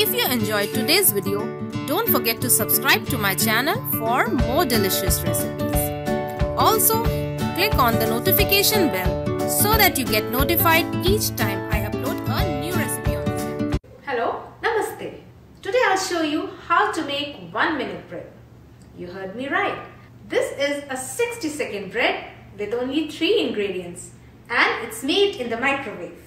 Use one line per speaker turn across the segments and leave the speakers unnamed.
If you enjoyed today's video, don't forget to subscribe to my channel for more delicious recipes. Also, click on the notification bell so that you get notified each time I upload a new recipe on the channel.
Hello, Namaste. Today I'll show you how to make 1-minute bread. You heard me right. This is a 60-second bread with only 3 ingredients and it's made in the microwave.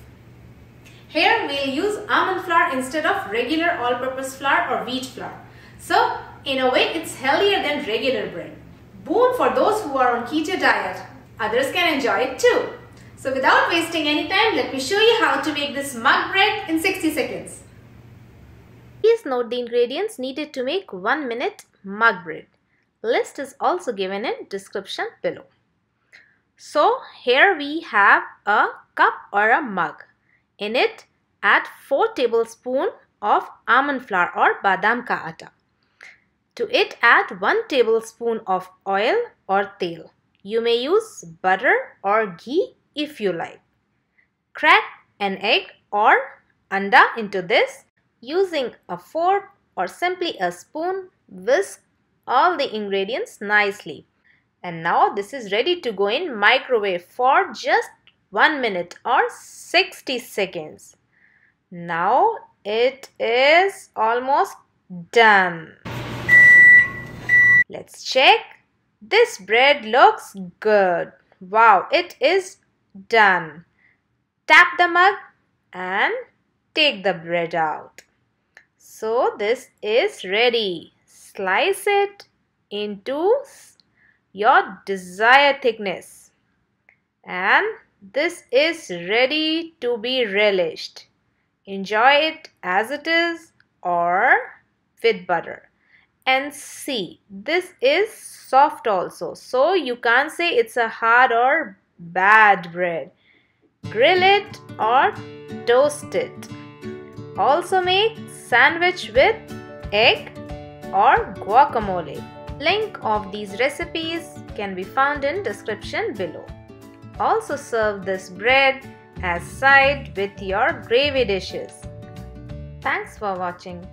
Here we'll use almond flour instead of regular all-purpose flour or wheat flour. So in a way it's healthier than regular bread. Boon for those who are on keto diet. Others can enjoy it too. So without wasting any time, let me show you how to make this mug bread in 60 seconds. Please note the ingredients needed to make 1-minute mug bread. List is also given in description below. So here we have a cup or a mug. In it, add 4 tablespoons of almond flour or badam ka atta. To it, add 1 tablespoon of oil or tel. You may use butter or ghee if you like. Crack an egg or anda into this. Using a fork or simply a spoon, whisk all the ingredients nicely. And now this is ready to go in microwave for just 1 minute or 60 seconds. Now it is almost done. Let's check. This bread looks good. Wow, it is done. Tap the mug and take the bread out. So this is ready. Slice it into your desired thickness. And this is ready to be relished. Enjoy it as it is or with butter. And see, this is soft also. So you can't say it's a hard or bad bread. Grill it or toast it. Also make sandwich with egg or guacamole. Link of these recipes can be found in description below. Also serve this bread as side with your gravy dishes. Thanks for watching.